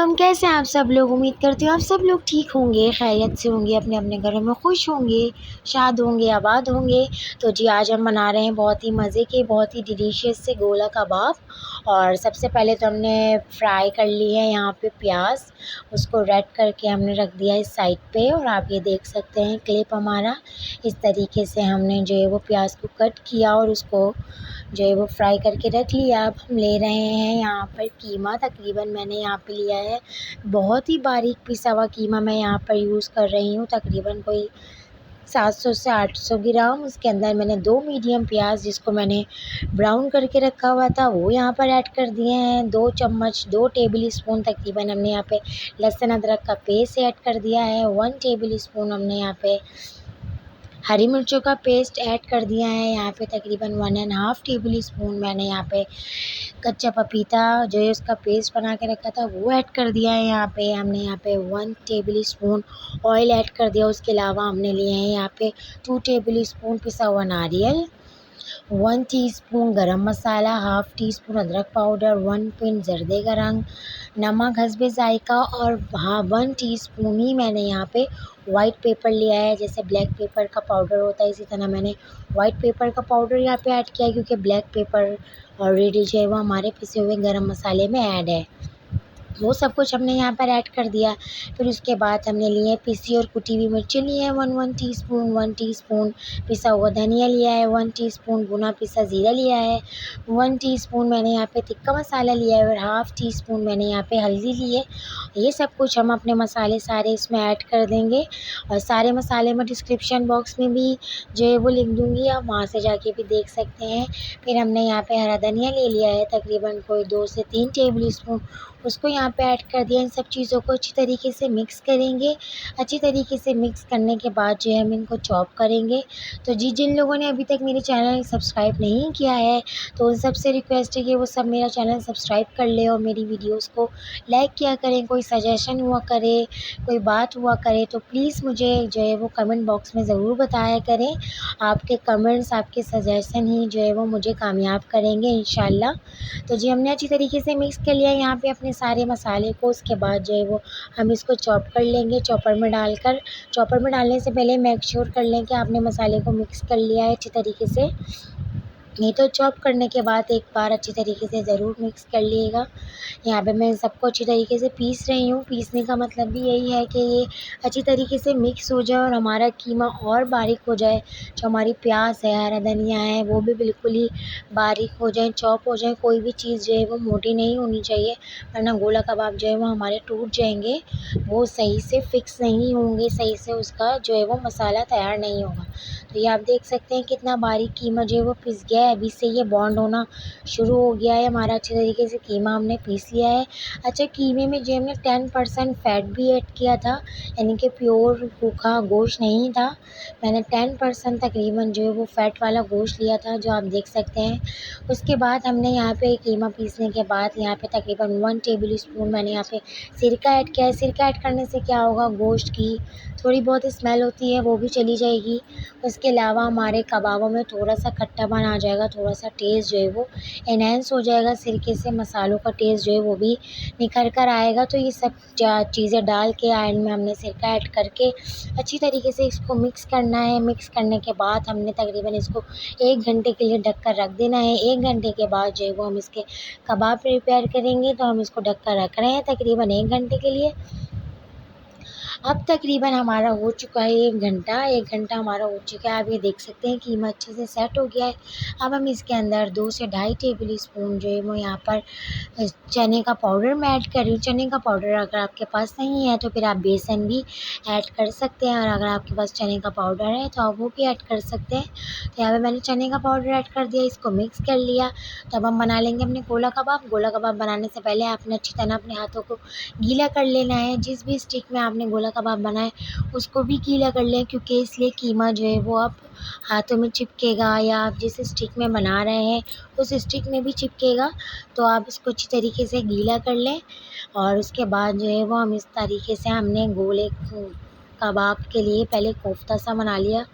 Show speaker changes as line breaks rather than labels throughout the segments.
अस्सलाम, कैसे हैं आप सब लोग। उम्मीद करती हूँ आप सब लोग ठीक होंगे, खैरियत से होंगे, अपने अपने घरों में खुश होंगे, शाद होंगे, आबाद होंगे। तो जी आज हम बना रहे हैं बहुत ही मज़े के, बहुत ही डिलीशियस से गोला कबाब। और सबसे पहले तो हमने फ्राई कर ली है यहाँ पे प्याज, उसको रेड करके हमने रख दिया इस साइड पे। और आप ये देख सकते हैं क्लिप हमारा इस तरीके से हमने जो है वो प्याज को कट किया और उसको जो है वो फ्राई करके रख लिया। अब हम ले रहे हैं यहाँ पर कीमा। तकरीबन मैंने यहाँ पे लिया है बहुत ही बारीक पिसा हुआ कीमा मैं यहाँ पर यूज़ कर रही हूँ, तकरीबन कोई 700 से 800 ग्राम। उसके अंदर मैंने 2 मीडियम प्याज जिसको मैंने ब्राउन करके रखा हुआ था वो यहाँ पर ऐड कर दिए हैं। 2 चम्मच 2 टेबल स्पून तकरीबन हमने यहाँ पे लहसुन अदरक का पेस्ट ऐड कर दिया है। 1 टेबल स्पून हमने यहाँ पे हरी मिर्चों का पेस्ट ऐड कर दिया है। यहाँ पे तकरीबन 1.5 टेबल स्पून मैंने यहाँ पे कच्चा पपीता जो है उसका पेस्ट बना के रखा था वो ऐड कर दिया है। यहाँ पे हमने यहाँ पे 1 टेबल स्पून ऑयल ऐड कर दिया। उसके अलावा हमने लिए हैं यहाँ पे 2 टेबल स्पून पिसा हुआ नारियल, 1 टीस्पून गरम मसाला, हाफ़ टी स्पून अदरक पाउडर, 1 पिंच ज़र्दे का रंग, नमक हस्बे ज़ायक़ा। और हाँ 1 टीस्पून ही मैंने यहाँ पे वाइट पेपर लिया है। जैसे ब्लैक पेपर का पाउडर होता है इसी तरह मैंने वाइट पेपर का पाउडर यहाँ पे ऐड किया है, क्योंकि ब्लैक पेपर ऑलरेडी जो है वो हमारे पिसे हुए गरम मसाले में ऐड है। वो सब कुछ हमने यहाँ पर ऐड कर दिया। फिर उसके बाद हमने लिए पिसी और कुटी हुई मिर्ची ली है 1 टीस्पून, 1 टीस्पून पिसा हुआ धनिया लिया है, 1 टीस्पून भुना पिसा ज़ीरा लिया है, 1 टीस्पून मैंने यहाँ पे तिक्का मसाला लिया है और हाफ़ टी स्पून मैंने यहाँ पे हल्दी ली है। ये सब कुछ हम अपने मसाले सारे इसमें ऐड कर देंगे और सारे मसाले मैं डिस्क्रिप्शन बॉक्स में भी जो है वो लिख दूँगी, आप वहाँ से जाके भी देख सकते हैं। फिर हमने यहाँ पे हरा धनिया ले लिया है तकरीबन कोई 2 से 3 टेबल स्पून, उसको यहाँ पे ऐड कर दिया। इन सब चीज़ों को अच्छी तरीके से मिक्स करेंगे। अच्छी तरीके से मिक्स करने के बाद जो है हम इनको चॉप करेंगे। तो जी जिन लोगों ने अभी तक मेरे चैनल सब्सक्राइब नहीं किया है तो उन सबसे रिक्वेस्ट है कि वो सब मेरा चैनल सब्सक्राइब कर ले और मेरी वीडियोस को लाइक किया करें। कोई सजेशन हुआ करे, कोई बात हुआ करे तो प्लीज़ मुझे जो है वो कमेंट बॉक्स में ज़रूर बताया करें। आपके कमेंट्स, आपके सजेशन ही जो है वो मुझे कामयाब करेंगे इंशाल्लाह। तो जी हमने अच्छी तरीके से मिक्स कर लिया यहाँ पे अपने सारे मसाले को। उसके बाद जो है वो हम इसको चॉप कर लेंगे चॉपर में डालकर। चॉपर में डालने से पहले मेक श्योर कर लें कि आपने मसाले को मिक्स कर लिया है अच्छी तरीके से। नहीं तो चॉप करने के बाद एक बार अच्छी तरीके से ज़रूर मिक्स कर लीजिएगा। यहाँ पे मैं सबको अच्छी तरीके से पीस रही हूँ। पीसने का मतलब भी यही है कि ये अच्छी तरीके से मिक्स हो जाए और हमारा कीमा और बारीक हो जाए। जो हमारी प्याज है, हरा धनिया है, वो भी बिल्कुल ही बारीक हो जाए, चॉप हो जाए। कोई भी चीज़ जो है वो मोटी नहीं होनी चाहिए, वरना गोला कबाब जो है वो हमारे टूट जाएंगे, वो सही से फिक्स नहीं होंगे, सही से उसका जो है वो मसाला तैयार नहीं होगा। तो ये आप देख सकते हैं कितना बारीक कीमा जो है वो पिस गया है। अभी से ये बॉन्ड होना शुरू हो गया है हमारा। अच्छे तरीके से कीमा हमने पीस लिया है। अच्छा कीमे में जो हमने 10% फ़ैट भी ऐड किया था, यानी कि प्योर सूखा गोश्त नहीं था। मैंने 10% तकरीबन जो है वो फ़ैट वाला गोश्त लिया था, जो आप देख सकते हैं। उसके बाद हमने यहाँ पे कीमा पीसने के बाद यहाँ पे तकरीबन 1 टेबल स्पून मैंने यहाँ पे सिरका ऐड किया है। सिरका ऐड करने से क्या होगा, गोश्त की थोड़ी बहुत स्मेल होती है वो भी चली जाएगी। उसके अलावा हमारे कबाबों में थोड़ा-सा खट्टापन आ जाएगा, थोड़ा-सा टेस्ट जो है वो एनहांस हो जाएगा। सिरके से मसालों का टेस्ट जो है वो भी निखर कर आएगा। तो ये सब चीज़ें डाल के एंड में हमने सिरका ऐड करके अच्छी तरीके से इसको मिक्स करना है। मिक्स करने के बाद हमने तकरीबन इसको 1 घंटे के लिए ढक कर रख देना है। 1 घंटे के बाद जो है वो हम इसके कबाब प्रिपेयर करेंगे। तो हम इसको ढक कर रख रहे हैं तकरीबन 1 घंटे के लिए। अब तकरीबन हमारा हो चुका है 1 घंटा हमारा हो चुका है। आप ये देख सकते हैं कीमा अच्छे से सेट हो गया है। अब हम इसके अंदर 2 से ढाई टेबल स्पून जो है वो यहाँ पर चने का पाउडर मैं ऐड कर रही हूँ। चने का पाउडर अगर आपके पास नहीं है तो फिर आप बेसन भी ऐड कर सकते हैं, और अगर आपके पास चने का पाउडर है तो आप वो भी ऐड कर सकते हैं। तो यहाँ पर मैंने चने का पाउडर ऐड कर दिया, इसको मिक्स कर लिया। तो अब हम बना लेंगे अपने गोला कबाब। गोला कबाब बनाने से पहले आपने अच्छी तरह अपने हाथों को गीला कर लेना है। जिस भी स्टिक में आपने गोला कबाब बनाए उसको भी गीला कर लें, क्योंकि इसलिए कीमा जो है वो अब हाथों में चिपकेगा, या आप जिस स्टिक में बना रहे हैं उस स्टिक में भी चिपकेगा। तो आप इसको अच्छी तरीके से गीला कर लें। और उसके बाद जो है वो हम इस तरीके से हमने गोले कबाब के लिए पहले कोफ्ता सा बना लिया।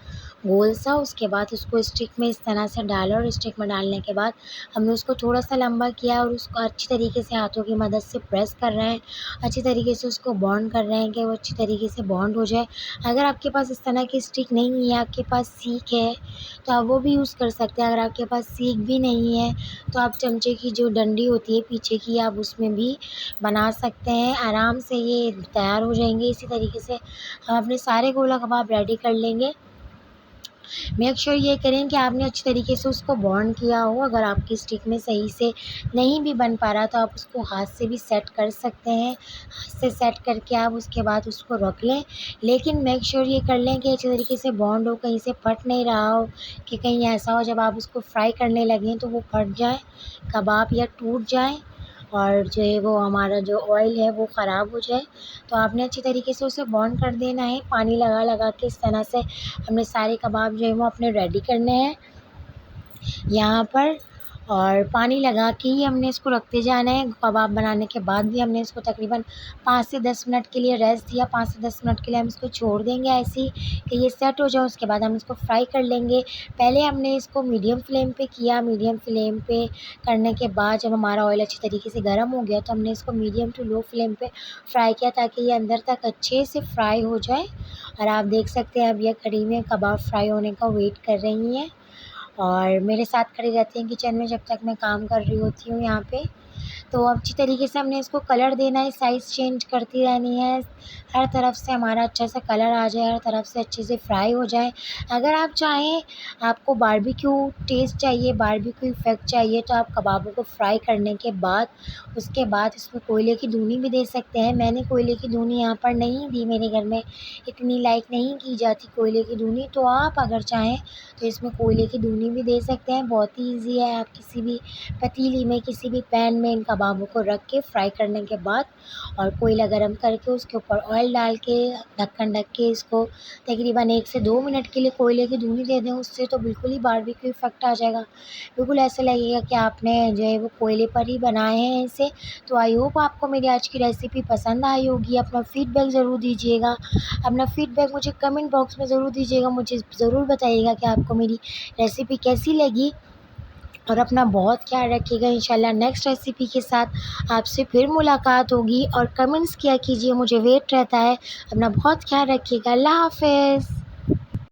गोल सा। उसके बाद उसको स्टिक में इस तरह से डाला और स्टिक में डालने के बाद हमने उसको थोड़ा सा लंबा किया और उसको अच्छी तरीके से हाथों की मदद से प्रेस कर रहे हैं, अच्छी तरीके से उसको बॉन्ड कर रहे हैं कि वो अच्छी तरीके से बॉन्ड हो जाए। अगर आपके पास इस तरह की स्टिक नहीं है, आपके पास सीख है, तो आप वो भी यूज़ कर सकते हैं। अगर आपके पास सीख भी नहीं है तो आप चमचे की जो डंडी होती है पीछे की, आप उसमें भी बना सकते हैं। आराम से ये तैयार हो जाएंगे। इसी तरीके से हम अपने सारे गोला कबाब रेडी कर लेंगे। मेक श्योर ये करें कि आपने अच्छी तरीके से उसको बॉन्ड किया हो। अगर आपकी स्टिक में सही से नहीं भी बन पा रहा तो आप उसको हाथ से भी सेट कर सकते हैं। हाथ से सेट करके आप उसके बाद उसको रख लें, लेकिन मेक श्योर ये कर लें कि अच्छी तरीके से बॉन्ड हो, कहीं से फट नहीं रहा हो, कि कहीं ऐसा हो जब आप उसको फ्राई करने लगें तो वो फट जाए कबाब या टूट जाए और जो है वो हमारा जो ऑयल है वो ख़राब हो जाए। तो आपने अच्छी तरीके से उसे बॉन्ड कर देना है। पानी लगा लगा के इस तरह से हमने सारे कबाब जो है वो अपने रेडी करने हैं यहाँ पर। और पानी लगा के ही हमने इसको रखते जाना है। कबाब बनाने के बाद भी हमने इसको तकरीबन 5 से 10 मिनट के लिए रेस्ट दिया। 5 से 10 मिनट के लिए हम इसको छोड़ देंगे ऐसे ही कि ये सेट हो जाए। उसके बाद हम इसको फ्राई कर लेंगे। पहले हमने इसको मीडियम फ्लेम पे किया। मीडियम फ्लेम पे करने के बाद जब हमारा ऑयल अच्छी तरीके से गर्म हो गया तो हमने इसको मीडियम टू लो फ्लेम पे फ्राई किया ताकि ये अंदर तक अच्छे से फ्राई हो जाए। और आप देख सकते हैं अब ये कढ़ी में कबाब फ्राई होने का वेट कर रही हैं और मेरे साथ खड़ी रहती हैं किचन में जब तक मैं काम कर रही होती हूँ यहाँ पे। तो अच्छी तरीके से हमने इसको कलर देना है, साइज़ चेंज करती रहनी है, हर तरफ से हमारा अच्छा सा कलर आ जाए, हर तरफ से अच्छे से फ्राई हो जाए। अगर आप चाहें, आपको बारबेक्यू टेस्ट चाहिए, बारबेक्यू इफ़ेक्ट चाहिए, तो आप कबाबों को फ्राई करने के बाद उसके बाद इसमें कोयले की धुनी भी दे सकते हैं। मैंने कोयले की धुनी यहाँ पर नहीं दी, मेरे घर में इतनी लाइक नहीं की जाती कोयले की धुनी। तो आप अगर चाहें तो इसमें कोयले की धुनी भी दे सकते हैं। बहुत ही ईज़ी है। आप किसी भी पतीली में, किसी भी पैन में इन कबाबों को रख के फ्राई करने के बाद और कोयला गरम करके उसके ऊपर ऑयल डाल के ढक्कन ढक के इसको तकरीबन 1 से 2 मिनट के लिए कोयले की धुनी दे दें। उससे तो बिल्कुल ही बारबेक्यू इफ़ेक्ट आ जाएगा। बिल्कुल ऐसा लगेगा कि आपने जो है वो कोयले पर ही बनाए हैं इसे। तो आई होप आपको मेरी आज की रेसिपी पसंद आई होगी। अपना फ़ीडबैक ज़रूर दीजिएगा। अपना फ़ीडबैक मुझे कमेंट बॉक्स में ज़रूर दीजिएगा। मुझे ज़रूर बताइएगा कि आपको मेरी रेसिपी कैसी लगी। और अपना बहुत ख्याल रखिएगा। इंशाल्लाह नेक्स्ट रेसिपी के साथ आपसे फिर मुलाकात होगी और कमेंट्स किया कीजिए, मुझे वेट रहता है। अपना बहुत ख्याल रखिएगा। अल्लाह हाफ़िज़।